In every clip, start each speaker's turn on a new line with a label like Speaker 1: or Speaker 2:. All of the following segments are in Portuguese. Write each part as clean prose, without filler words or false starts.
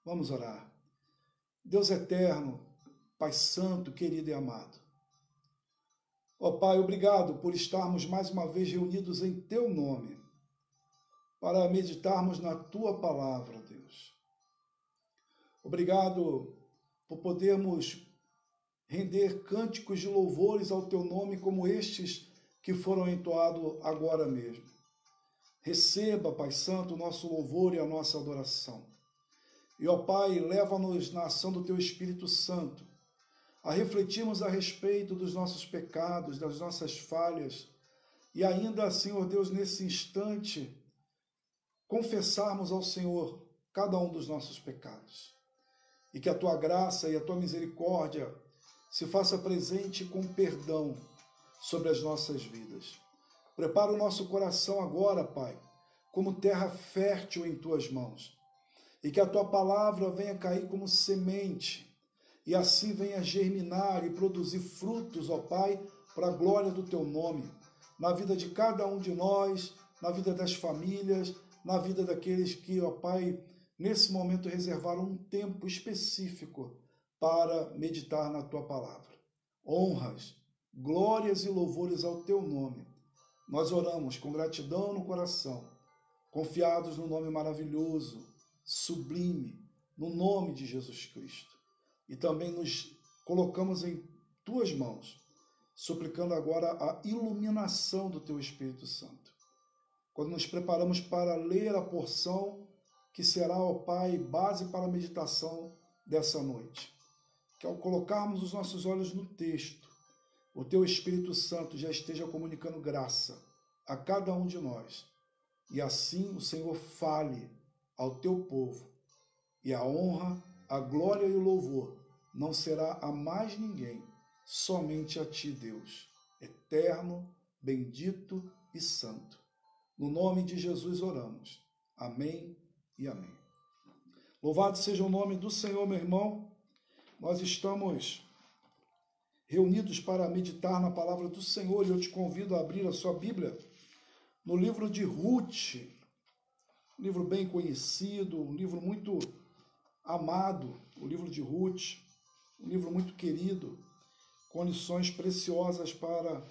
Speaker 1: Vamos orar. Deus eterno, Pai santo, querido e amado. Ó Pai, obrigado por estarmos mais uma vez reunidos em Teu nome, para meditarmos na Tua palavra, Deus. Obrigado por podermos render cânticos de louvores ao Teu nome como estes que foram entoados agora mesmo. Receba, Pai Santo, o nosso louvor e a nossa adoração. E, ó Pai, leva-nos na ação do Teu Espírito Santo a refletirmos a respeito dos nossos pecados, das nossas falhas, e ainda, Senhor Deus, nesse instante, confessarmos ao Senhor cada um dos nossos pecados. E que a Tua graça e a Tua misericórdia se faça presente com perdão sobre as nossas vidas. Prepara o nosso coração agora, Pai, como terra fértil em Tuas mãos, e que a Tua palavra venha cair como semente, e assim venha germinar e produzir frutos, ó Pai, para a glória do Teu nome, na vida de cada um de nós, na vida das famílias, na vida daqueles que, ó Pai, nesse momento reservaram um tempo específico para meditar na Tua palavra. Honras, glórias e louvores ao Teu nome. Nós oramos com gratidão no coração, confiados no nome maravilhoso, sublime, no nome de Jesus Cristo. E também nos colocamos em Tuas mãos, suplicando agora a iluminação do Teu Espírito Santo. Quando nos preparamos para ler a porção que será, ó Pai, base para a meditação dessa noite, que ao colocarmos os nossos olhos no texto, o Teu Espírito Santo já esteja comunicando graça a cada um de nós, e assim o Senhor fale ao Teu povo, e a honra, a glória e o louvor não será a mais ninguém, somente a Ti, Deus, eterno, bendito e santo. No nome de Jesus oramos. Amém e amém. Louvado seja o nome do Senhor, meu irmão. Nós estamos reunidos para meditar na palavra do Senhor, e eu te convido a abrir a sua Bíblia no livro de Ruth, um livro bem conhecido, um livro muito amado, o livro de Ruth, um livro muito querido, com lições preciosas para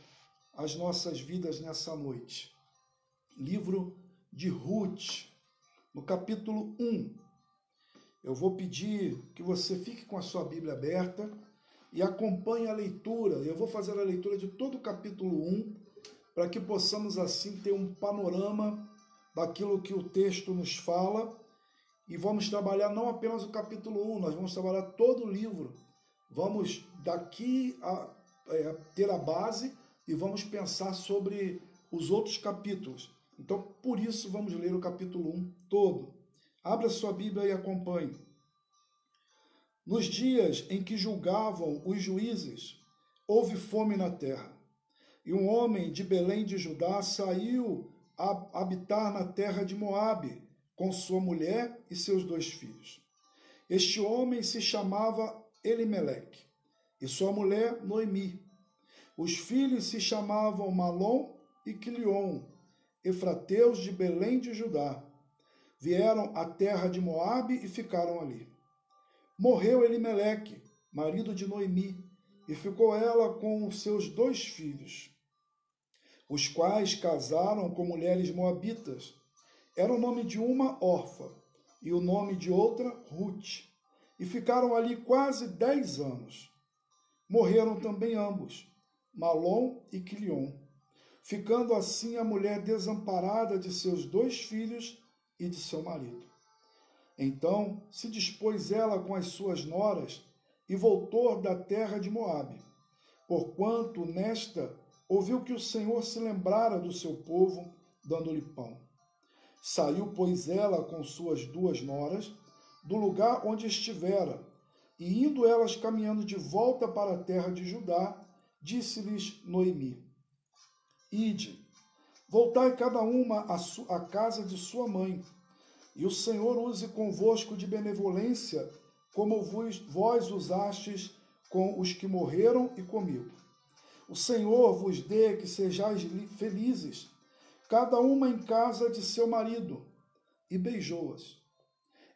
Speaker 1: as nossas vidas nessa noite. Livro de Ruth, no capítulo 1. Eu vou pedir que você fique com a sua Bíblia aberta e acompanhe a leitura. Eu vou fazer a leitura de todo o capítulo 1, para que possamos assim ter um panorama daquilo que o texto nos fala, e vamos trabalhar não apenas o capítulo 1, nós vamos trabalhar todo o livro. Vamos daqui a ter a base e vamos pensar sobre os outros capítulos. Então, por isso, vamos ler o capítulo 1 todo. Abra sua Bíblia e acompanhe. Nos dias em que julgavam os juízes, houve fome na terra. E um homem de Belém de Judá saiu a habitar na terra de Moabe, com sua mulher e seus 2 filhos. Este homem se chamava Elimeleque, e sua mulher Noemi. Os filhos se chamavam Malom e Quilion, efrateus de Belém de Judá. Vieram à terra de Moabe e ficaram ali. Morreu Elimeleque, marido de Noemi, e ficou ela com os seus 2 filhos, os quais casaram com mulheres moabitas. Era o nome de uma Orfa e o nome de outra Ruth, e ficaram ali quase 10 anos. Morreram também ambos, Malom e Quilion, ficando assim a mulher desamparada de seus 2 filhos e de seu marido. Então se dispôs ela com as suas noras e voltou da terra de Moabe, porquanto nesta ouviu que o Senhor se lembrara do seu povo, dando-lhe pão. Saiu, pois, ela com suas 2 noras do lugar onde estivera, e indo elas caminhando de volta para a terra de Judá, disse-lhes Noemi: Ide, voltai cada uma à casa de sua mãe, e o Senhor use convosco de benevolência, como vós usastes com os que morreram e comigo. O Senhor vos dê que sejais felizes, cada uma em casa de seu marido. E beijou-as.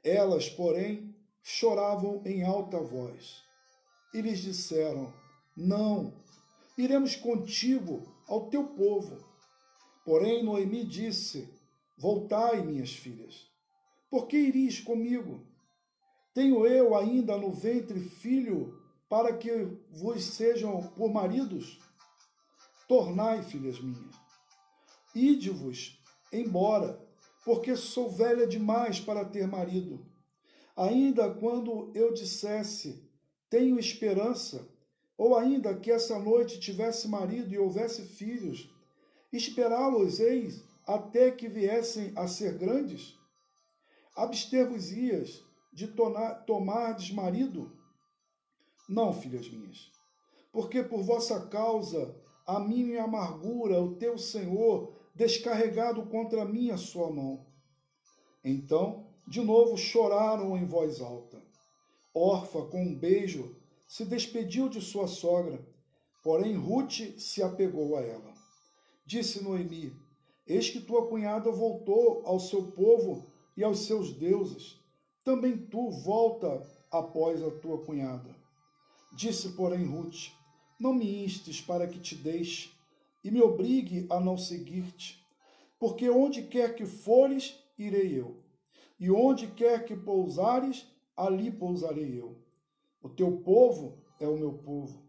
Speaker 1: Elas, porém, choravam em alta voz. E lhes disseram: Não, iremos contigo ao teu povo. Porém Noemi disse: Voltai, minhas filhas, por que iris comigo? Tenho eu ainda no ventre filho para que vos sejam por maridos? Tornai, filhas minhas, ide-vos embora, porque sou velha demais para ter marido. Ainda quando eu dissesse, tenho esperança, ou ainda que essa noite tivesse marido e houvesse filhos, esperá-los-eis até que viessem a ser grandes? Abster-vos-ias de tomardes marido? Não, filhas minhas, porque por vossa causa a minha amargura, o teu Senhor, descarregado contra mim a sua mão. Então, de novo choraram em voz alta. Orfa, com um beijo, se despediu de sua sogra, porém Rute se apegou a ela. Disse Noemi: Eis que tua cunhada voltou ao seu povo e aos seus deuses. Também tu volta após a tua cunhada. Disse, porém, Rute: Não me instes para que te deixe e me obrigue a não seguir-te, porque onde quer que fores, irei eu, e onde quer que pousares, ali pousarei eu. O teu povo é o meu povo,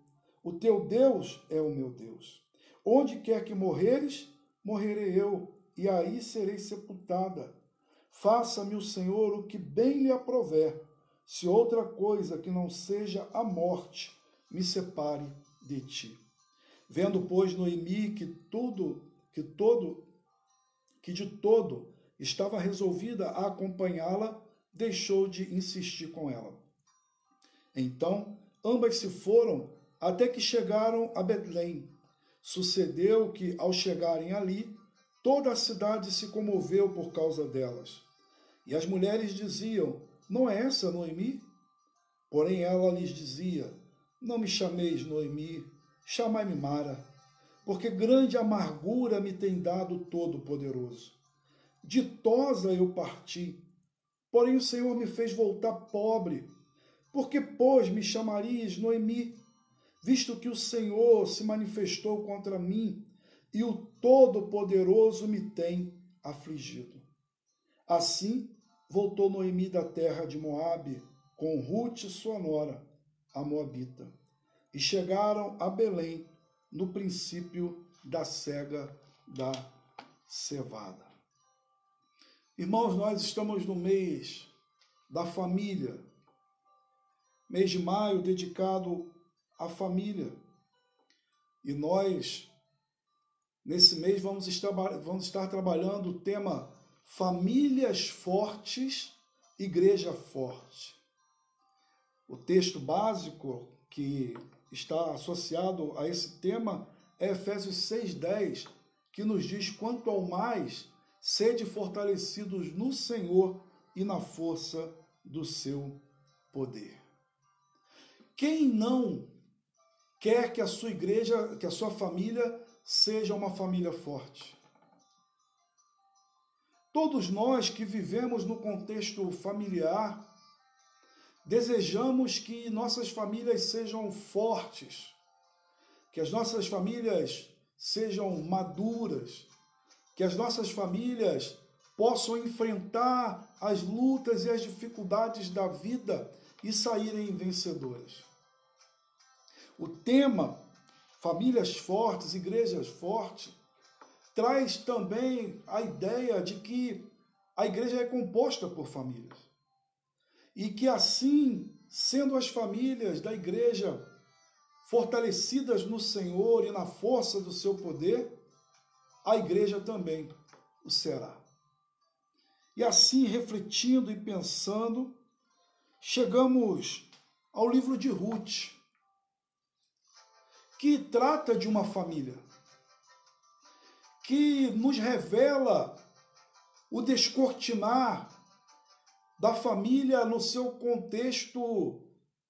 Speaker 1: o teu Deus é o meu Deus. Onde quer que morreres, morrerei eu, e aí serei sepultada. Faça-me o Senhor o que bem lhe aprouver, se outra coisa que não seja a morte me separe de ti. Vendo, pois, Noemi que de todo estava resolvida a acompanhá-la, deixou de insistir com ela. Então, ambas se foram até que chegaram a Betlém. Sucedeu que, ao chegarem ali, toda a cidade se comoveu por causa delas. E as mulheres diziam: Não é essa Noemi? Porém ela lhes dizia: Não me chameis Noemi, chamai-me Mara, porque grande amargura me tem dado o Todo-Poderoso. Ditosa eu parti, porém o Senhor me fez voltar pobre. Por que, pois, me chamarias Noemi, visto que o Senhor se manifestou contra mim e o Todo-Poderoso me tem afligido? Assim voltou Noemi da terra de Moabe, com Rute, sua nora, a moabita, e chegaram a Belém no princípio da cega da cevada. Irmãos, nós estamos no mês da família, mês de maio dedicado à família, e nós, nesse mês, vamos estar trabalhando o tema Famílias Fortes, Igreja Forte. O texto básico que está associado a esse tema é Efésios 6,10, que nos diz: quanto ao mais, sede fortalecidos no Senhor e na força do seu poder. Quem não quer que a sua igreja, que a sua família seja uma família forte? Todos nós que vivemos no contexto familiar, desejamos que nossas famílias sejam fortes, que as nossas famílias sejam maduras, que as nossas famílias possam enfrentar as lutas e as dificuldades da vida e saírem vencedoras. O tema Famílias Fortes, Igrejas Fortes, traz também a ideia de que a igreja é composta por famílias. E que assim, sendo as famílias da igreja fortalecidas no Senhor e na força do seu poder, a igreja também o será. E assim, refletindo e pensando, chegamos ao livro de Rute, que trata de uma família, que nos revela o descortinar da família no seu contexto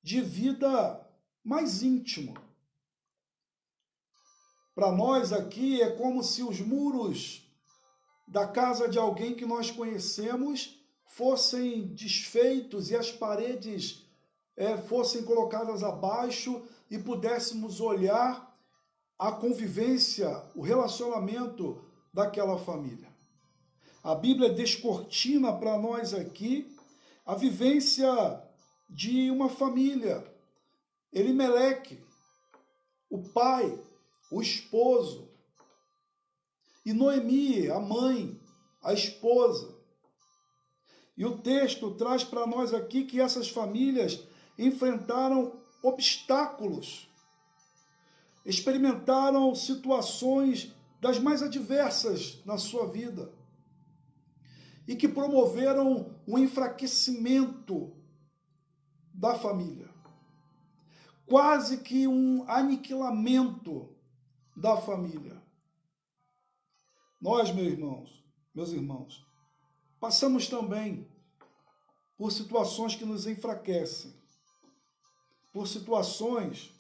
Speaker 1: de vida mais íntimo. Para nós aqui é como se os muros da casa de alguém que nós conhecemos fossem desfeitos e as paredes fossem colocadas abaixo e pudéssemos olhar a convivência, o relacionamento daquela família. A Bíblia descortina para nós aqui a vivência de uma família. Elimeleque, o pai, o esposo, e Noemi, a mãe, a esposa. E o texto traz para nós aqui que essas famílias enfrentaram obstáculos, experimentaram situações das mais adversas na sua vida e que promoveram um enfraquecimento da família, quase que um aniquilamento da família. Nós, meus irmãos, passamos também por situações que nos enfraquecem, por situações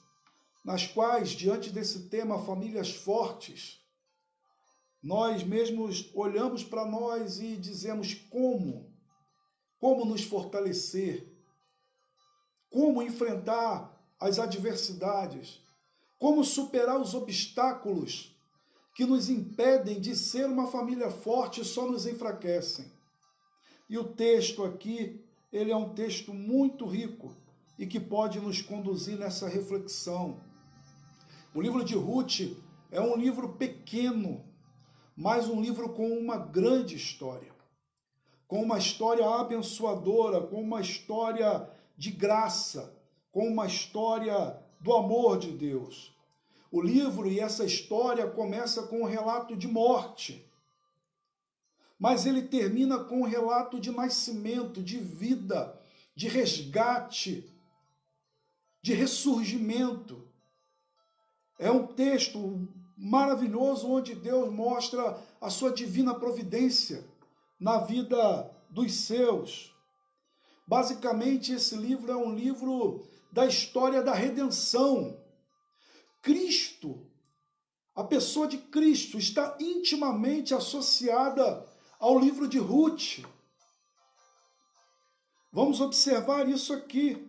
Speaker 1: nas quais, diante desse tema, famílias fortes, nós mesmos olhamos para nós e dizemos como nos fortalecer, como enfrentar as adversidades, como superar os obstáculos que nos impedem de ser uma família forte e só nos enfraquecem. E o texto aqui, ele é um texto muito rico e que pode nos conduzir nessa reflexão. O livro de Ruth é um livro pequeno, mas um livro com uma grande história, com uma história abençoadora, com uma história de graça, com uma história do amor de Deus. O livro e essa história começa com um relato de morte, mas ele termina com um relato de nascimento, de vida, de resgate, de ressurgimento. É um texto maravilhoso onde Deus mostra a sua divina providência na vida dos seus. Basicamente, esse livro é um livro da história da redenção. Cristo, a pessoa de Cristo, está intimamente associada ao livro de Ruth. Vamos observar isso aqui.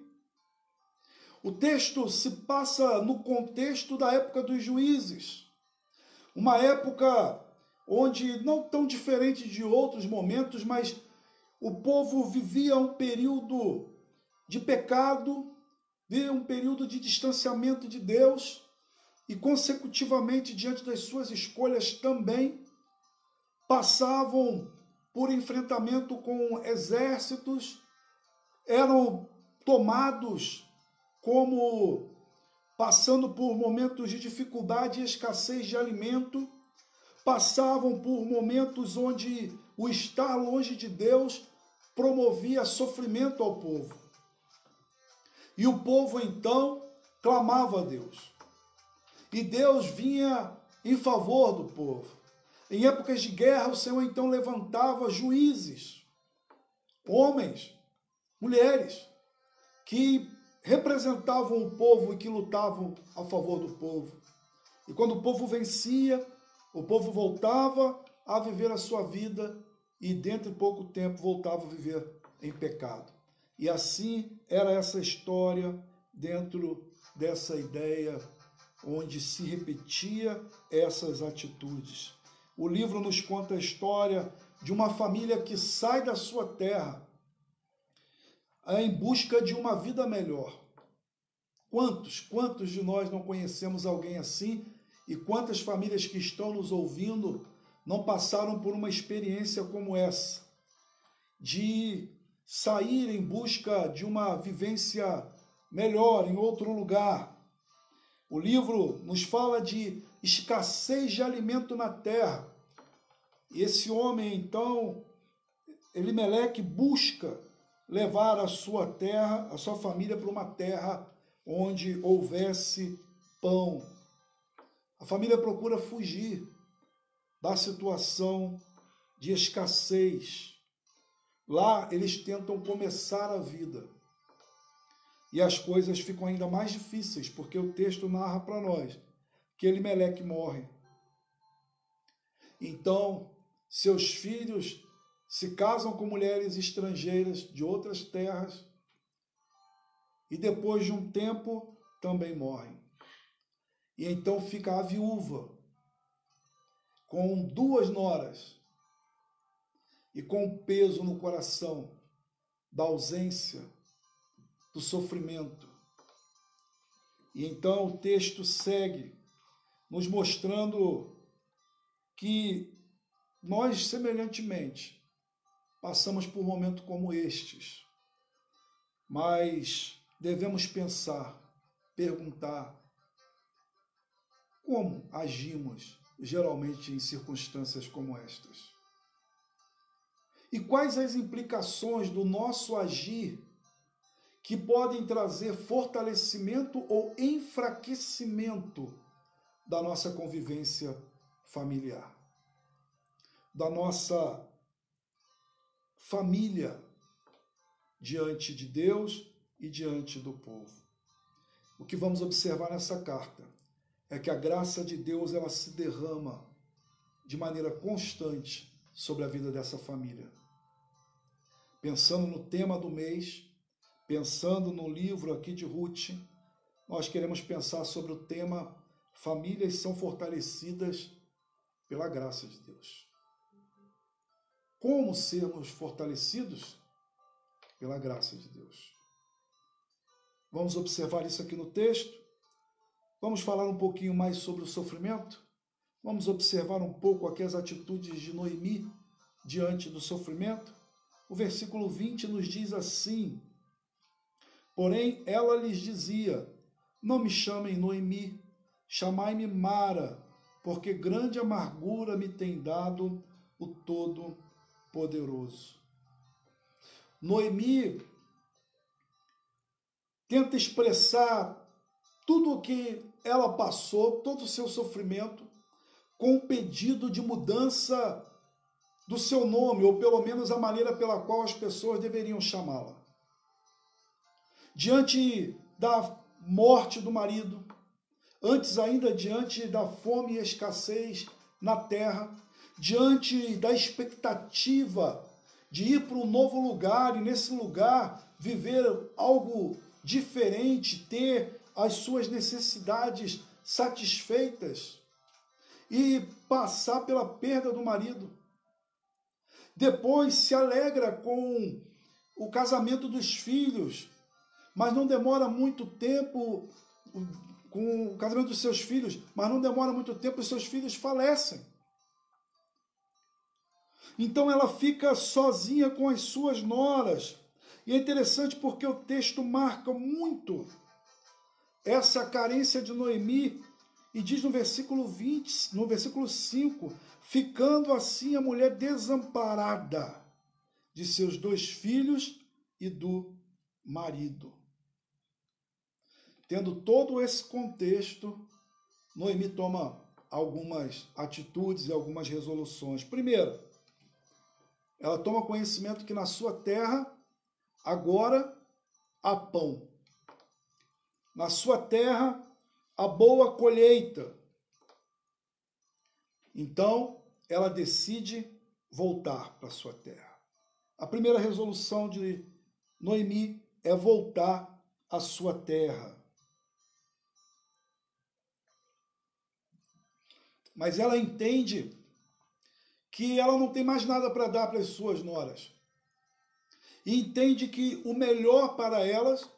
Speaker 1: O texto se passa no contexto da época dos juízes, uma época onde, não tão diferente de outros momentos, mas o povo vivia um período de pecado, vivia um período de distanciamento de Deus e, consecutivamente, diante das suas escolhas também, passavam por enfrentamento com exércitos, eram tomados como passando por momentos de dificuldade e escassez de alimento, passavam por momentos onde o estar longe de Deus promovia sofrimento ao povo. E o povo, então, clamava a Deus. E Deus vinha em favor do povo. Em épocas de guerra, o Senhor, então, levantava juízes, homens, mulheres, que representavam o povo e que lutavam a favor do povo. E quando o povo vencia, o povo voltava a viver a sua vida e dentro de pouco tempo voltava a viver em pecado. E assim era essa história dentro dessa ideia onde se repetia essas atitudes. O livro nos conta a história de uma família que sai da sua terra em busca de uma vida melhor. Quantos de nós não conhecemos alguém assim? E quantas famílias que estão nos ouvindo não passaram por uma experiência como essa, de sair em busca de uma vivência melhor em outro lugar? O livro nos fala de escassez de alimento na terra. E esse homem, então, Elimeleque, busca levar a sua terra, a sua família para uma terra onde houvesse pão. A família procura fugir da situação de escassez. Lá eles tentam começar a vida. E as coisas ficam ainda mais difíceis, porque o texto narra para nós que Elimeleque morre. Então, seus filhos se casam com mulheres estrangeiras de outras terras e depois de um tempo também morrem. E então fica a viúva com 2 noras e com o peso no coração da ausência, do sofrimento. E então o texto segue nos mostrando que nós, semelhantemente, passamos por momentos como estes, mas devemos pensar, perguntar como agimos geralmente em circunstâncias como estas. E quais as implicações do nosso agir que podem trazer fortalecimento ou enfraquecimento da nossa convivência familiar, da nossa família diante de Deus e diante do povo. O que vamos observar nessa carta é que a graça de Deus ela se derrama de maneira constante sobre a vida dessa família. Pensando no tema do mês, pensando no livro aqui de Ruth, nós queremos pensar sobre o tema famílias são fortalecidas pela graça de Deus. Como sermos fortalecidos? Pela graça de Deus. Vamos observar isso aqui no texto. Vamos falar um pouquinho mais sobre o sofrimento. Vamos observar um pouco aqui as atitudes de Noemi diante do sofrimento. O versículo 20 nos diz assim: porém, ela lhes dizia: não me chamem Noemi, chamai-me Mara, porque grande amargura me tem dado o Todo-Poderoso. Noemi tenta expressar tudo o que ela passou, todo o seu sofrimento, com um pedido de mudança do seu nome, ou pelo menos a maneira pela qual as pessoas deveriam chamá-la. Diante da morte do marido, antes ainda diante da fome e escassez na terra, diante da expectativa de ir para um novo lugar e nesse lugar viver algo diferente, ter as suas necessidades satisfeitas e passar pela perda do marido. Depois se alegra com o casamento dos filhos, mas não demora muito tempo com o casamento dos seus filhos, mas não demora muito tempo e seus filhos falecem. Então ela fica sozinha com as suas noras. E é interessante porque o texto marca muito essa carência de Noemi e diz no versículo 20, no versículo 5, ficando assim a mulher desamparada de seus 2 filhos e do marido. Tendo todo esse contexto, Noemi toma algumas atitudes e algumas resoluções. Primeiro, ela toma conhecimento que na sua terra agora há pão. Na sua terra há boa colheita. Então, ela decide voltar para a sua terra. A primeira resolução de Noemi é voltar à sua terra. Mas ela entende que ela não tem mais nada para dar para as suas noras. E entende que o melhor para elas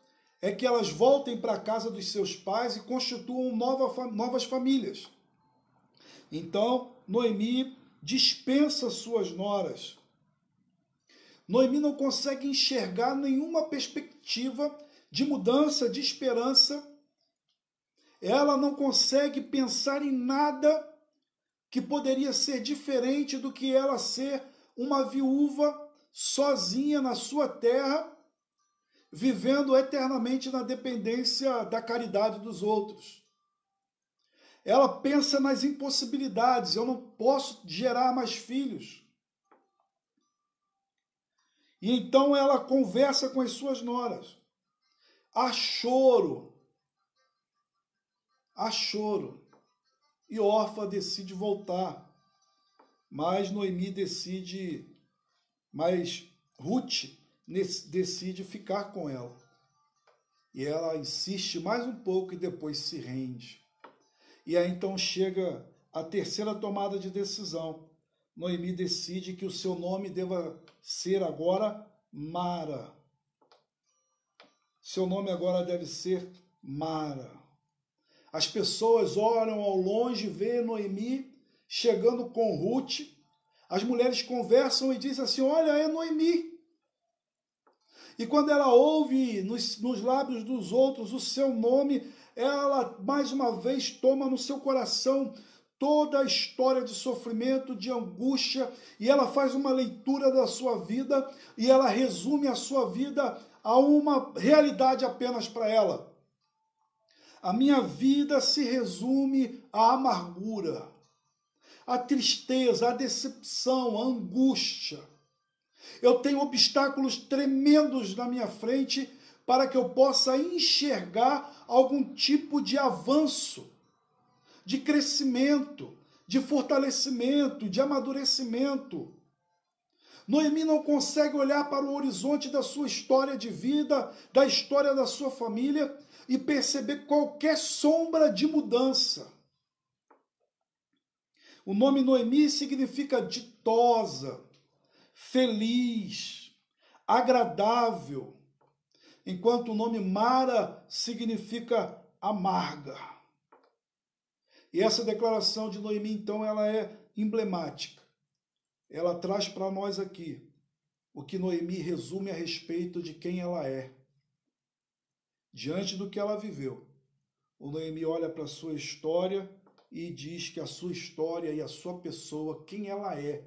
Speaker 1: é que elas voltem para a casa dos seus pais e constituam novas famílias. Então, Noemi dispensa suas noras. Noemi não consegue enxergar nenhuma perspectiva de mudança, de esperança. Ela não consegue pensar em nada que poderia ser diferente do que ela ser uma viúva sozinha na sua terra, vivendo eternamente na dependência da caridade dos outros. Ela pensa nas impossibilidades: eu não posso gerar mais filhos. E então ela conversa com as suas noras. Há choro. Há choro. E Orfa decide voltar. Mas Noemi decide Mas Ruth decide ficar com ela. E ela insiste mais um pouco e depois se rende. E aí então chega a terceira tomada de decisão. Noemi decide que o seu nome deva ser agora Mara. Seu nome agora deve ser Mara. As pessoas olham ao longe, vê Noemi chegando com Ruth. As mulheres conversam e dizem assim, olha, é Noemi. E quando ela ouve nos lábios dos outros o seu nome, ela mais uma vez toma no seu coração toda a história de sofrimento, de angústia, e ela faz uma leitura da sua vida e ela resume a sua vida a uma realidade apenas para ela. A minha vida se resume à amargura, à tristeza, à decepção, à angústia. Eu tenho obstáculos tremendos na minha frente para que eu possa enxergar algum tipo de avanço, de crescimento, de fortalecimento, de amadurecimento. Noemi não consegue olhar para o horizonte da sua história de vida, da história da sua família e perceber qualquer sombra de mudança. O nome Noemi significa ditosa, feliz, agradável, enquanto o nome Mara significa amarga. E essa declaração de Noemi, então, ela é emblemática. Ela traz para nós aqui o que Noemi resume a respeito de quem ela é. Diante do que ela viveu, o Noemi olha para a sua história e diz que a sua história e a sua pessoa, quem ela é,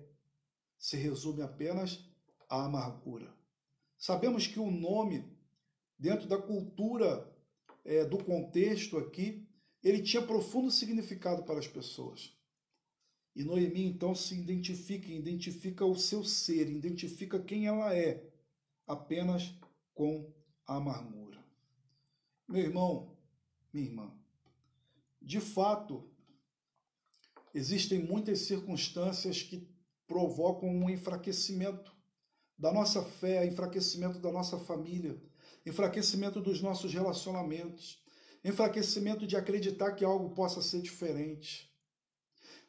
Speaker 1: se resume apenas à amargura. Sabemos que o nome, dentro da cultura, do contexto aqui, ele tinha profundo significado para as pessoas. E Noemi, então, se identifica o seu ser, identifica quem ela é, apenas com a amargura. Meu irmão, minha irmã, de fato, existem muitas circunstâncias que provocam um enfraquecimento da nossa fé, enfraquecimento da nossa família, enfraquecimento dos nossos relacionamentos, enfraquecimento de acreditar que algo possa ser diferente.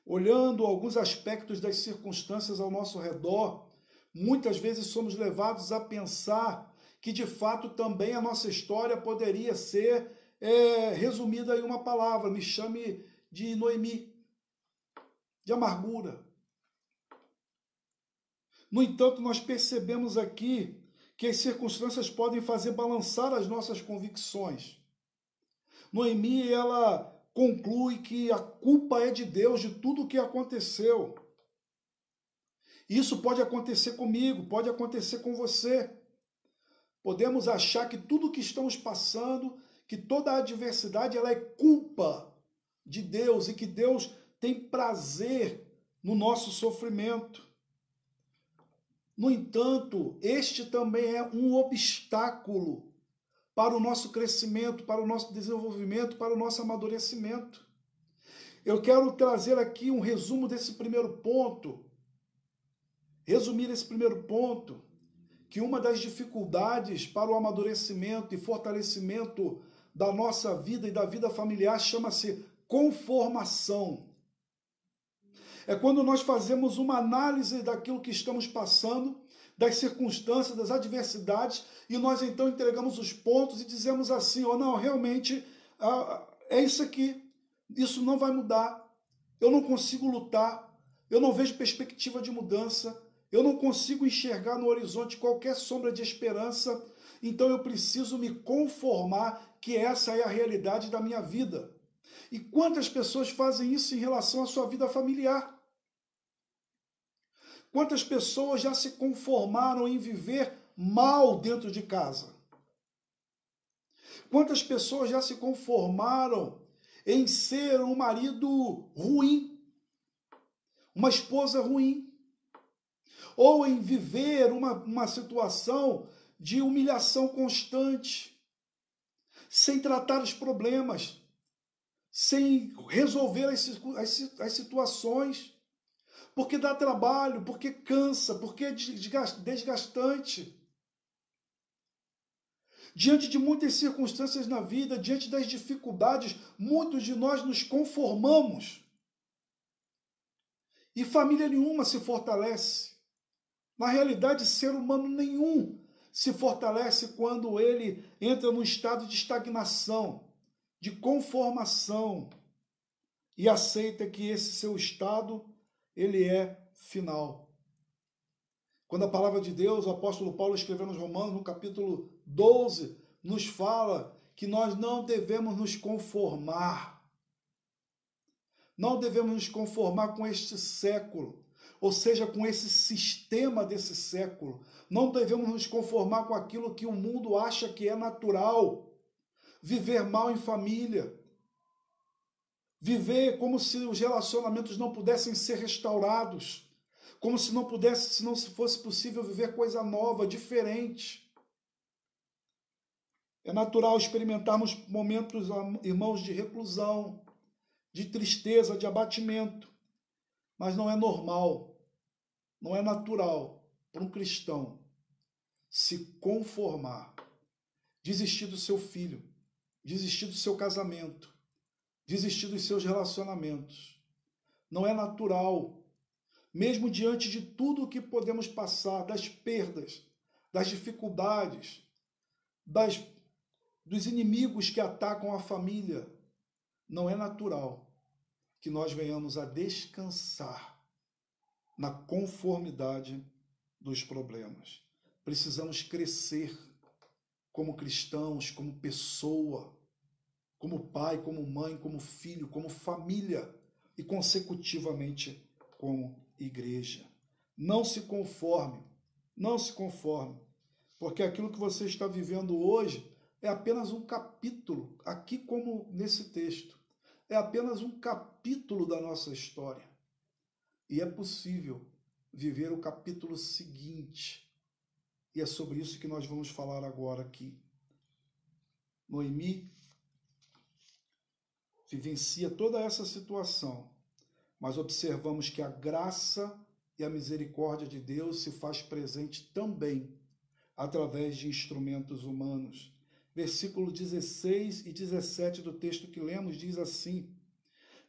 Speaker 1: Olhando alguns aspectos das circunstâncias ao nosso redor, muitas vezes somos levados a pensar que de fato também a nossa história poderia ser resumida em uma palavra, me chame de Noemi, de amargura. No entanto, nós percebemos aqui que as circunstâncias podem fazer balançar as nossas convicções. Noemi, ela conclui que a culpa é de Deus de tudo o que aconteceu. Isso pode acontecer comigo, pode acontecer com você. Podemos achar que tudo o que estamos passando, que toda a adversidade, ela é culpa de Deus e que Deus tem prazer no nosso sofrimento. No entanto, este também é um obstáculo para o nosso crescimento, para o nosso desenvolvimento, para o nosso amadurecimento. Eu quero trazer aqui um resumo desse primeiro ponto, que uma das dificuldades para o amadurecimento e fortalecimento da nossa vida e da vida familiar chama-se conformação. É quando nós fazemos uma análise daquilo que estamos passando, das circunstâncias, das adversidades, e nós então entregamos os pontos e dizemos assim, não, realmente é isso aqui, isso não vai mudar, eu não consigo lutar, eu não vejo perspectiva de mudança, eu não consigo enxergar no horizonte qualquer sombra de esperança, então eu preciso me conformar que essa é a realidade da minha vida. E quantas pessoas fazem isso em relação à sua vida familiar? Quantas pessoas já se conformaram em viver mal dentro de casa? Quantas pessoas já se conformaram em ser um marido ruim, uma esposa ruim, ou em viver uma situação de humilhação constante, sem tratar os problemas, sem resolver as situações? porque dá trabalho, porque cansa, porque é desgastante. Diante de muitas circunstâncias na vida, diante das dificuldades, muitos de nós nos conformamos. E família nenhuma se fortalece. Na realidade, ser humano nenhum se fortalece quando ele entra num estado de estagnação, de conformação, e aceita que esse seu estado, ele é final. Quando a palavra de Deus, o apóstolo Paulo escrevendo aos Romanos, no capítulo 12, nos fala que nós não devemos nos conformar. Não devemos nos conformar com este século, ou seja, com esse sistema desse século. Não devemos nos conformar com aquilo que o mundo acha que é natural. Viver mal em família. Viver como se os relacionamentos não pudessem ser restaurados. Como se não fosse possível viver coisa nova, diferente. É natural experimentarmos momentos, irmãos, de reclusão, de tristeza, de abatimento. Mas não é normal, não é natural para um cristão se conformar, desistir do seu filho, desistir do seu casamento, desistir dos seus relacionamentos. Não é natural, mesmo diante de tudo o que podemos passar, das perdas, das dificuldades, dos inimigos que atacam a família, não é natural que nós venhamos a descansar na conformidade dos problemas. Precisamos crescer como cristãos, como pessoa, como pai, como mãe, como filho, como família e, consecutivamente, como igreja. Não se conforme, porque aquilo que você está vivendo hoje é apenas um capítulo, aqui como nesse texto, é apenas um capítulo da nossa história. E é possível viver o capítulo seguinte. E é sobre isso que nós vamos falar agora aqui. Noemi vivencia toda essa situação, mas observamos que a graça e a misericórdia de Deus se faz presente também através de instrumentos humanos. Versículo 16 e 17 do texto que lemos diz assim: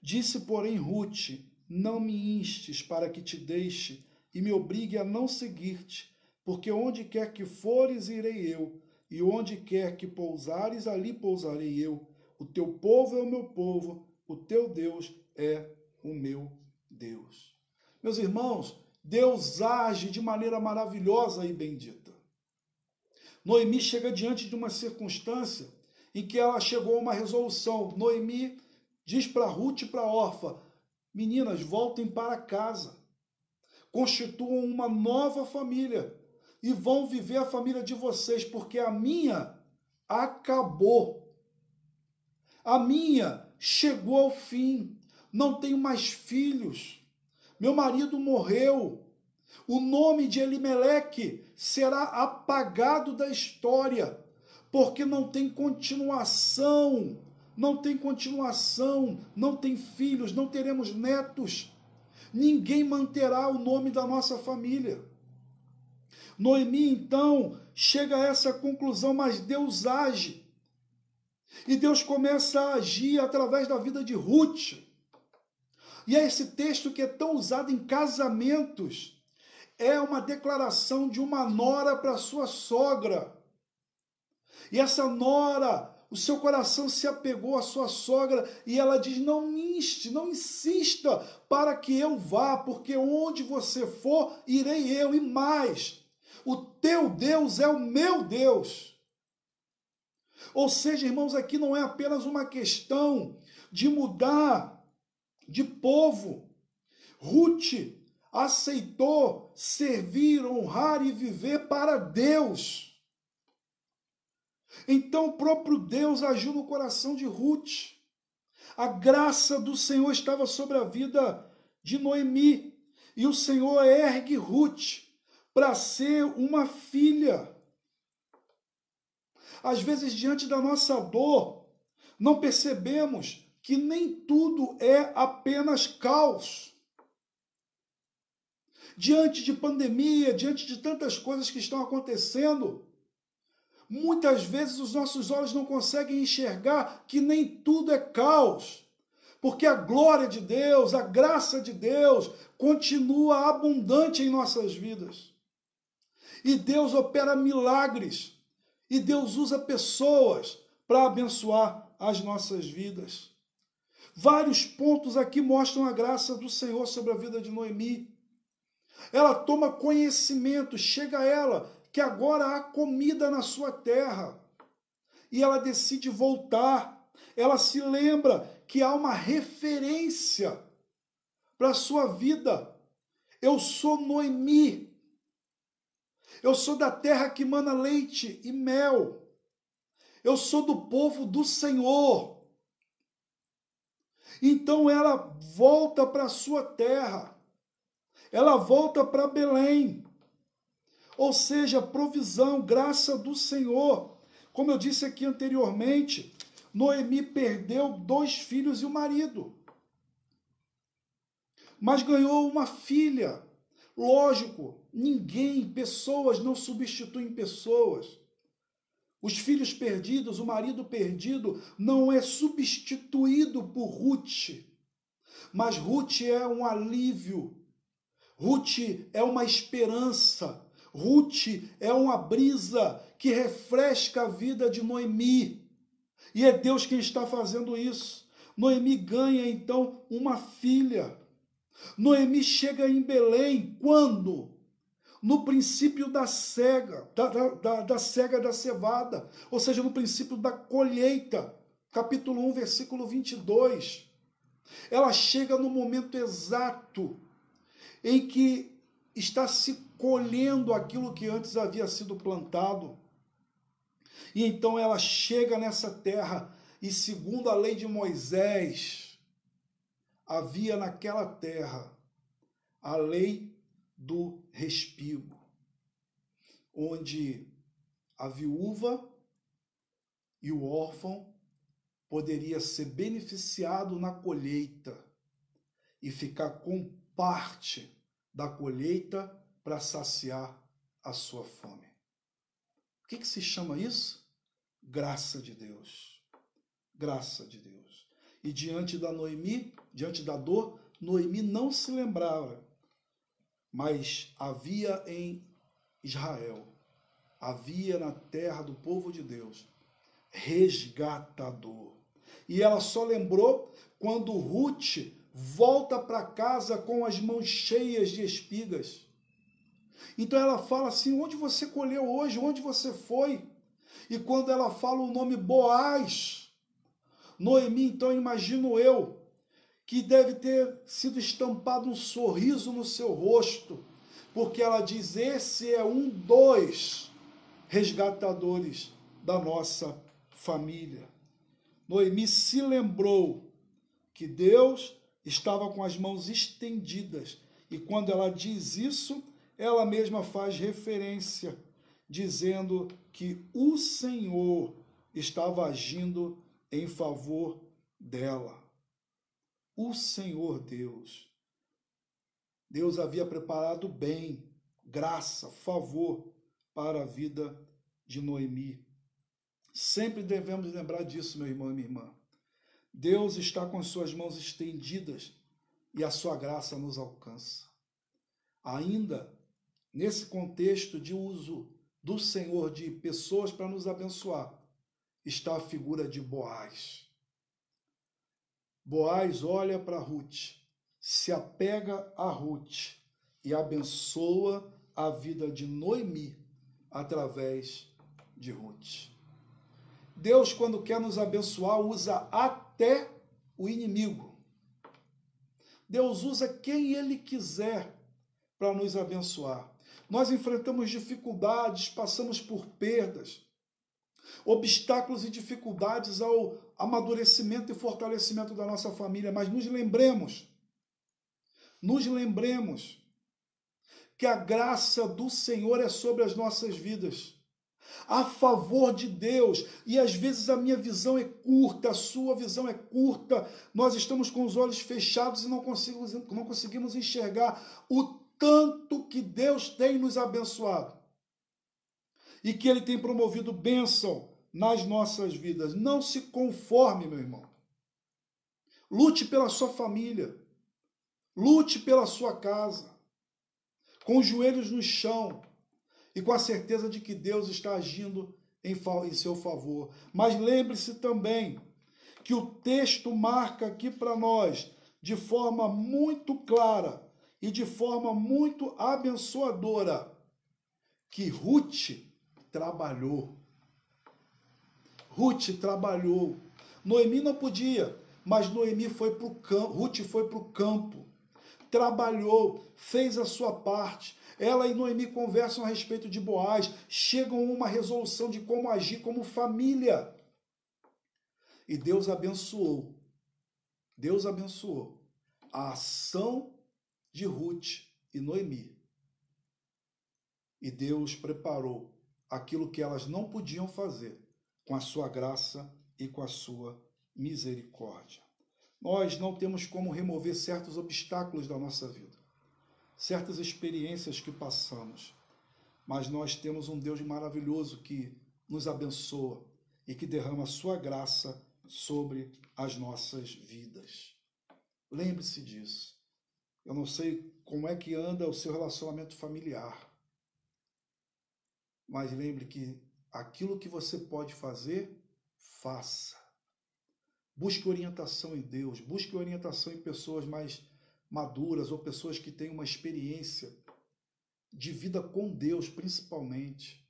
Speaker 1: Disse, porém, Rute, não me instes para que te deixe e me obrigue a não seguir-te, porque onde quer que fores, irei eu, e onde quer que pousares, ali pousarei eu. O teu povo é o meu povo, o teu Deus é o meu Deus. Meus irmãos, Deus age de maneira maravilhosa e bendita. Noemi chega diante de uma circunstância em que ela chegou a uma resolução. Noemi diz para Ruth e para Orfa: meninas, voltem para casa, constituam uma nova família e vão viver a família de vocês, porque a minha acabou. A minha chegou ao fim, não tenho mais filhos, meu marido morreu, o nome de Elimeleque será apagado da história, porque não tem continuação, não tem filhos, não teremos netos, ninguém manterá o nome da nossa família. Noemi, então, chega a essa conclusão, mas Deus age. E Deus começa a agir através da vida de Ruth. E é esse texto que é tão usado em casamentos. É uma declaração de uma nora para sua sogra. E essa nora, o seu coração se apegou à sua sogra e ela diz: não insista para que eu vá, porque onde você for, irei eu. E mais, o teu Deus é o meu Deus. Ou seja, irmãos, aqui não é apenas uma questão de mudar de povo. Ruth aceitou servir, honrar e viver para Deus. Então o próprio Deus agiu no coração de Ruth. A graça do Senhor estava sobre a vida de Noemi. E o Senhor ergue Ruth para ser uma filha. Às vezes, diante da nossa dor, não percebemos que nem tudo é apenas caos. diante de pandemia, diante de tantas coisas que estão acontecendo, muitas vezes os nossos olhos não conseguem enxergar que nem tudo é caos, porque a glória de Deus, a graça de Deus continua abundante em nossas vidas. E Deus opera milagres, e Deus usa pessoas para abençoar as nossas vidas. Vários pontos aqui mostram a graça do Senhor sobre a vida de Noemi. Ela toma conhecimento, chega a ela que agora há comida na sua terra. E ela decide voltar. Ela se lembra que há uma referência para a sua vida. Eu sou Noemi. Eu sou da terra que mana leite e mel. Eu sou do povo do Senhor. Então ela volta para a sua terra. Ela volta para Belém. Ou seja, provisão, graça do Senhor. Como eu disse aqui anteriormente, Noemi perdeu 2 filhos e o marido. Mas ganhou uma filha. Lógico, pessoas não substituem pessoas. Os filhos perdidos, o marido perdido, não é substituído por Ruth. Mas Ruth é um alívio. Ruth é uma esperança. Ruth é uma brisa que refresca a vida de Noemi. E é Deus quem está fazendo isso. Noemi ganha, então, uma filha. Noemi chega em Belém quando? No princípio da cega, da cega da cevada, ou seja, no princípio da colheita, capítulo 1, versículo 22. Ela chega no momento exato em que está se colhendo aquilo que antes havia sido plantado. E então ela chega nessa terra e, segundo a lei de Moisés, havia naquela terra a lei do respigo, onde a viúva e o órfão poderia ser beneficiado na colheita e ficar com parte da colheita para saciar a sua fome. O que se chama isso? Graça de Deus. Graça de Deus. E diante da Noemi, diante da dor, Noemi não se lembrava, mas havia em Israel, havia na terra do povo de Deus, resgatador. E ela só lembrou quando Ruth volta para casa com as mãos cheias de espigas. Então ela fala assim: onde você colheu hoje? Onde você foi? E quando ela fala o nome Boaz, Noemi, então imagino eu, que deve ter sido estampado um sorriso no seu rosto, porque ela diz: esse é um dos resgatadores da nossa família. Noemi se lembrou que Deus estava com as mãos estendidas, e quando ela diz isso, ela mesma faz referência, dizendo que o Senhor estava agindo em favor dela. O Senhor Deus. Deus havia preparado bem, graça, favor para a vida de Noemi. Sempre devemos lembrar disso, meu irmão e minha irmã. Deus está com as suas mãos estendidas e a sua graça nos alcança. Ainda nesse contexto de uso do Senhor de pessoas para nos abençoar, está a figura de Boaz. Boaz olha para Ruth, se apega a Ruth e abençoa a vida de Noemi através de Ruth. Deus, quando quer nos abençoar, usa até o inimigo. Deus usa quem Ele quiser para nos abençoar. Nós enfrentamos dificuldades, passamos por perdas, obstáculos e dificuldades ao amadurecimento e fortalecimento da nossa família, mas nos lembremos que a graça do Senhor é sobre as nossas vidas, a favor de Deus, e às vezes a minha visão é curta, a sua visão é curta, nós estamos com os olhos fechados e não conseguimos enxergar o tanto que Deus tem nos abençoado e que Ele tem promovido bênção nas nossas vidas. Não se conforme, meu irmão. Lute pela sua família. Lute pela sua casa. Com os joelhos no chão e com a certeza de que Deus está agindo em seu favor. Mas lembre-se também que o texto marca aqui para nós, de forma muito clara e de forma muito abençoadora, que Ruth trabalhou. Ruth trabalhou. Noemi não podia, mas Noemi foi para o campo. Ruth foi para o campo. Trabalhou, fez a sua parte. Ela e Noemi conversam a respeito de Boaz, chegam a uma resolução de como agir como família. E Deus abençoou a ação de Ruth e Noemi. E Deus preparou aquilo que elas não podiam fazer com a sua graça e com a sua misericórdia. Nós não temos como remover certos obstáculos da nossa vida, certas experiências que passamos, mas nós temos um Deus maravilhoso que nos abençoa e que derrama a sua graça sobre as nossas vidas. Lembre-se disso. Eu não sei como é que anda o seu relacionamento familiar, mas lembre que aquilo que você pode fazer, faça. Busque orientação em Deus, busque orientação em pessoas mais maduras ou pessoas que têm uma experiência de vida com Deus, principalmente.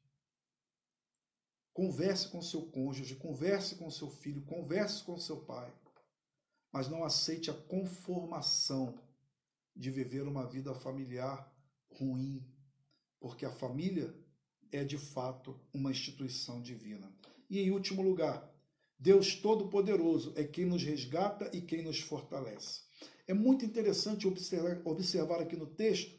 Speaker 1: Converse com seu cônjuge, converse com seu filho, converse com seu pai, mas não aceite a conformação de viver uma vida familiar ruim, porque a família é de fato uma instituição divina. E em último lugar, Deus Todo-Poderoso é quem nos resgata e quem nos fortalece. É muito interessante observar aqui no texto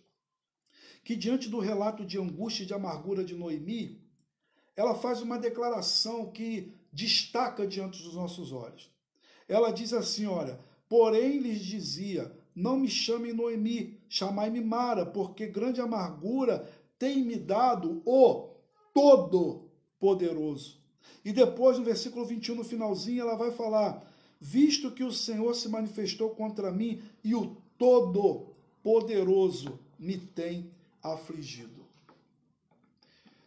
Speaker 1: que, diante do relato de angústia e de amargura de Noemi, ela faz uma declaração que destaca diante dos nossos olhos. Ela diz assim, olha, porém lhes dizia, não me chamem Noemi, chamai-me Mara, porque grande amargura tem me dado o Todo-Poderoso. E depois, no versículo 21, no finalzinho, ela vai falar, visto que o Senhor se manifestou contra mim e o Todo-Poderoso me tem afligido.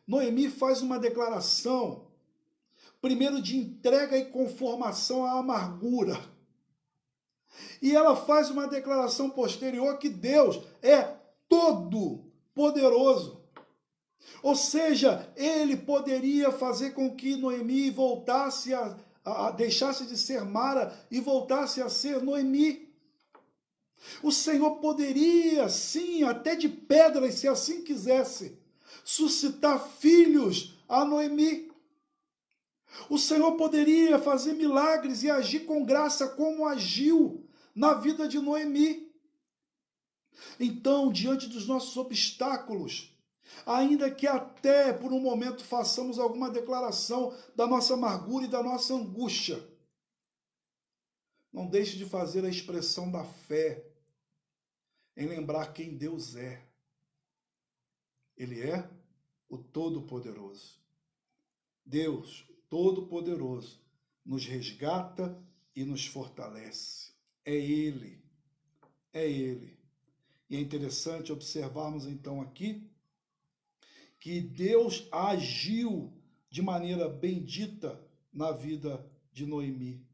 Speaker 1: Noemi faz uma declaração, primeiro de entrega e conformação à amargura. E ela faz uma declaração posterior que Deus é todo-poderoso. Ou seja, ele poderia fazer com que Noemi voltasse a deixasse de ser Mara e voltasse a ser Noemi. O Senhor poderia, sim, até de pedras, se assim quisesse, suscitar filhos a Noemi. O Senhor poderia fazer milagres e agir com graça como agiu na vida de Noemi. Então, diante dos nossos obstáculos, ainda que até por um momento façamos alguma declaração da nossa amargura e da nossa angústia, não deixe de fazer a expressão da fé em lembrar quem Deus é. Ele é o Todo-Poderoso. Deus Todo-Poderoso nos resgata e nos fortalece. É Ele. É Ele. E é interessante observarmos então aqui que Deus agiu de maneira bendita na vida de Noemi.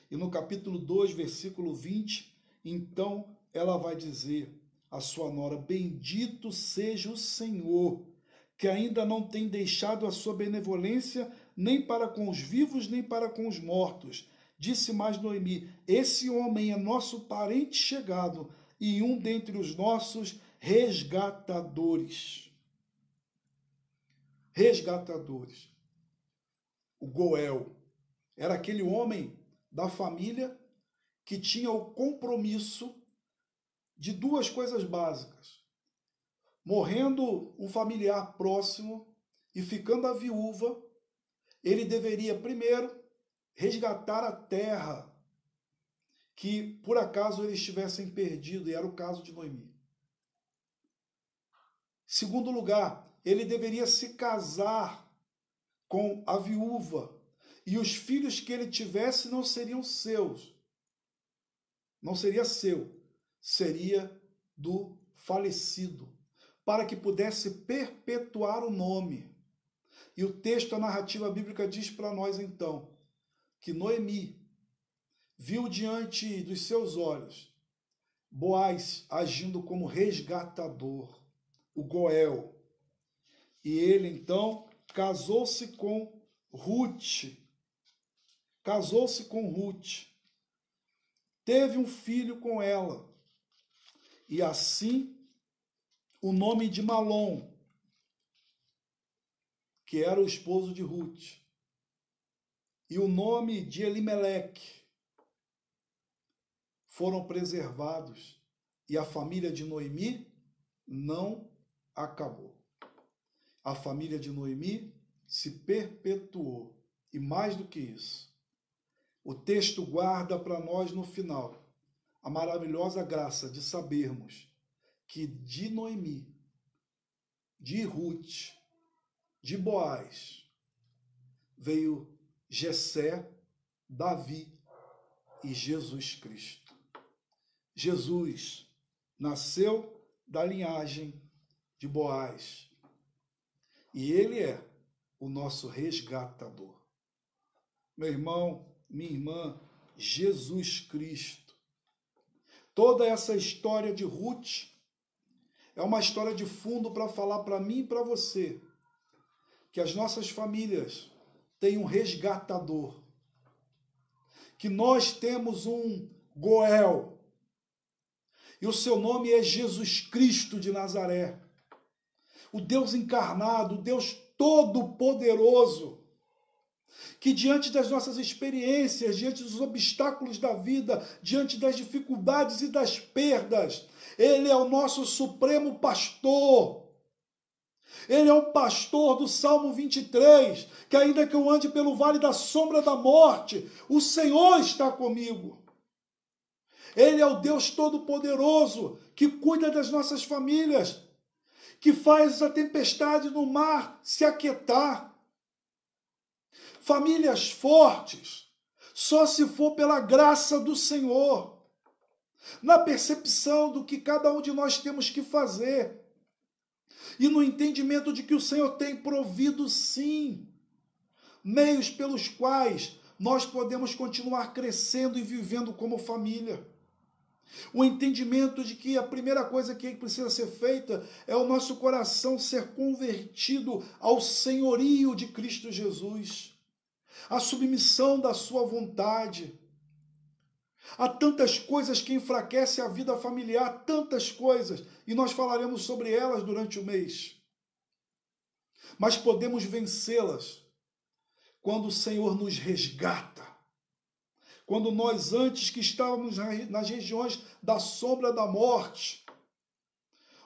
Speaker 1: E no capítulo 2, versículo 20, então ela vai dizer à sua nora, bendito seja o Senhor, que ainda não tem deixado a sua benevolência nem para com os vivos, nem para com os mortos. Disse mais Noemi, esse homem é nosso parente chegado e um dentre os nossos resgatadores. Resgatadores. O Goel era aquele homem da família que tinha o compromisso de duas coisas básicas. Morrendo um familiar próximo e ficando a viúva, ele deveria primeiro resgatar a terra que por acaso eles tivessem perdido, e era o caso de Noemi. Segundo lugar, ele deveria se casar com a viúva, e os filhos que ele tivesse não seriam seus. Não seria seu, seria do falecido, para que pudesse perpetuar o nome. E o texto, a narrativa bíblica diz para nós então, que Noemi viu diante dos seus olhos Boaz agindo como resgatador, o Goel. E ele então casou-se com Ruth. Casou-se com Ruth. Teve um filho com ela. E assim, o nome de Malom, que era o esposo de Ruth, e o nome de Elimeleque foram preservados, e a família de Noemi não acabou. A família de Noemi se perpetuou. E mais do que isso, o texto guarda para nós no final a maravilhosa graça de sabermos que de Noemi, de Ruth, de Boaz, veio Jessé, Davi e Jesus Cristo. Jesus nasceu da linhagem de Boaz e ele é o nosso resgatador. Meu irmão, minha irmã, Jesus Cristo. Toda essa história de Ruth é uma história de fundo para falar para mim e para você que as nossas famílias têm um resgatador, que nós temos um Goel, e o seu nome é Jesus Cristo de Nazaré, o Deus encarnado, o Deus todo-poderoso, que diante das nossas experiências, diante dos obstáculos da vida, diante das dificuldades e das perdas, Ele é o nosso supremo pastor. Ele é o pastor do Salmo 23, que ainda que eu ande pelo vale da sombra da morte, o Senhor está comigo. Ele é o Deus Todo-Poderoso, que cuida das nossas famílias, que faz a tempestade no mar se aquietar. Famílias fortes, só se for pela graça do Senhor, na percepção do que cada um de nós temos que fazer, e no entendimento de que o Senhor tem provido, sim, meios pelos quais nós podemos continuar crescendo e vivendo como família. O entendimento de que a primeira coisa que precisa ser feita é o nosso coração ser convertido ao senhorio de Cristo Jesus, a submissão da sua vontade. Há tantas coisas que enfraquecem a vida familiar, tantas coisas, e nós falaremos sobre elas durante o mês. Mas podemos vencê-las quando o Senhor nos resgata. Quando nós, antes que estávamos nas regiões da sombra da morte,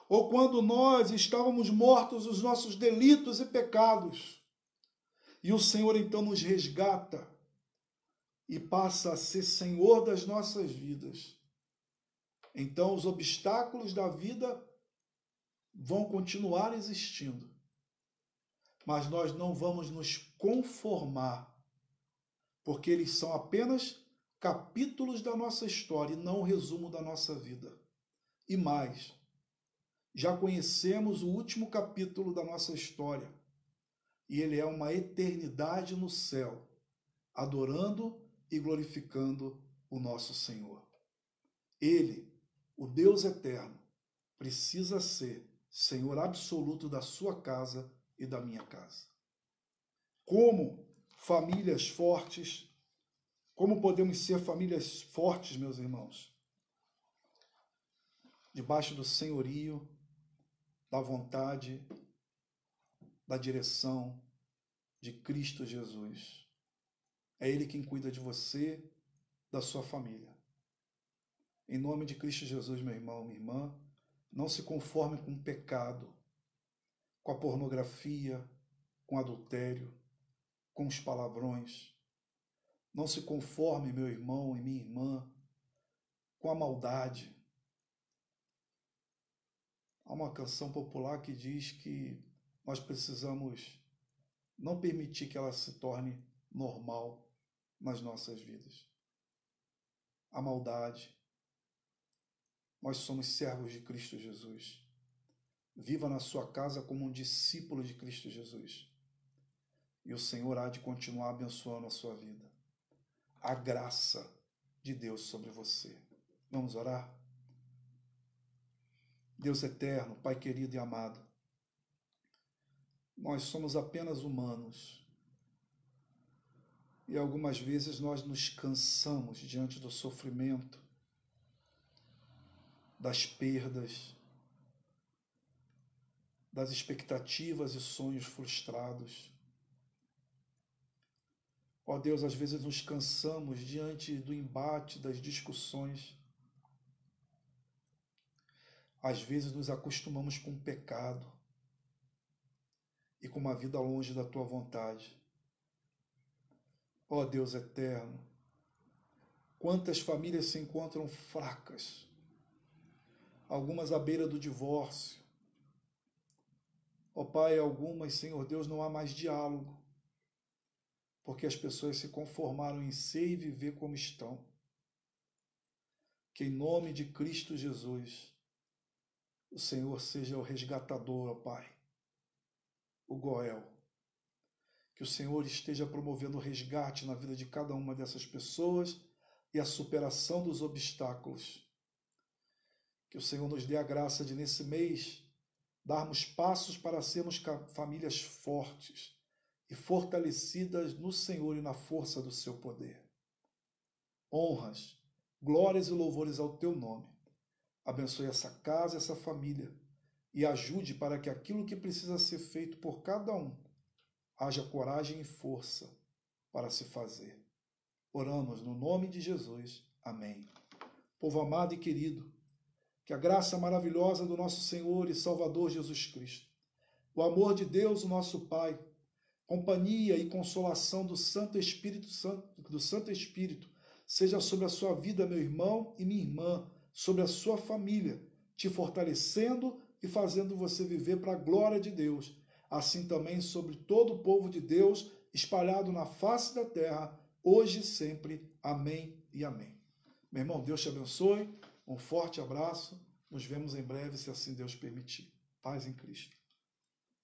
Speaker 1: ou quando nós estávamos mortos os nossos delitos e pecados, e o Senhor então nos resgata e passa a ser Senhor das nossas vidas. Então os obstáculos da vida vão continuar existindo, mas nós não vamos nos conformar, porque eles são apenas capítulos da nossa história e não o resumo da nossa vida. E mais, já conhecemos o último capítulo da nossa história, e ele é uma eternidade no céu, adorando e glorificando o nosso Senhor. Ele, o Deus eterno, precisa ser Senhor absoluto da sua casa e da minha casa. Como famílias fortes, como podemos ser famílias fortes, meus irmãos? Debaixo do senhorio, da vontade, da direção de Cristo Jesus. É Ele quem cuida de você, da sua família. Em nome de Cristo Jesus, meu irmão, minha irmã, não se conforme com o pecado, com a pornografia, com o adultério, com os palavrões. Não se conforme, meu irmão e minha irmã, com a maldade. Há uma canção popular que diz que nós precisamos não permitir que ela se torne normal nas nossas vidas. A maldade. Nós somos servos de Cristo Jesus. Viva na sua casa como um discípulo de Cristo Jesus. E o Senhor há de continuar abençoando a sua vida. A graça de Deus sobre você. Vamos orar? Deus eterno, Pai querido e amado, nós somos apenas humanos. E algumas vezes nós nos cansamos diante do sofrimento, das perdas, das expectativas e sonhos frustrados. Ó Deus, às vezes nos cansamos diante do embate, das discussões. Às vezes nos acostumamos com o pecado e com uma vida longe da Tua vontade. Ó Deus eterno, quantas famílias se encontram fracas, algumas à beira do divórcio. Ó Pai, algumas, Senhor Deus, não há mais diálogo, porque as pessoas se conformaram em ser e viver como estão. Que em nome de Cristo Jesus, o Senhor seja o resgatador, ó Pai, o Goel. Que o Senhor esteja promovendo o resgate na vida de cada uma dessas pessoas e a superação dos obstáculos. Que o Senhor nos dê a graça de, nesse mês, darmos passos para sermos famílias fortes e fortalecidas no Senhor e na força do seu poder. Honras, glórias e louvores ao teu nome. Abençoe essa casa, essa família e ajude para que aquilo que precisa ser feito por cada um haja coragem e força para se fazer. Oramos no nome de Jesus. Amém. Povo amado e querido, que a graça maravilhosa do nosso Senhor e Salvador Jesus Cristo, o amor de Deus, o nosso Pai, companhia e consolação do Santo Espírito, seja sobre a sua vida, meu irmão e minha irmã, sobre a sua família, te fortalecendo e fazendo você viver para a glória de Deus. Assim também sobre todo o povo de Deus espalhado na face da terra, hoje e sempre. Amém e amém. Meu irmão, Deus te abençoe. Um forte abraço. Nos vemos em breve, se assim Deus permitir. Paz em Cristo.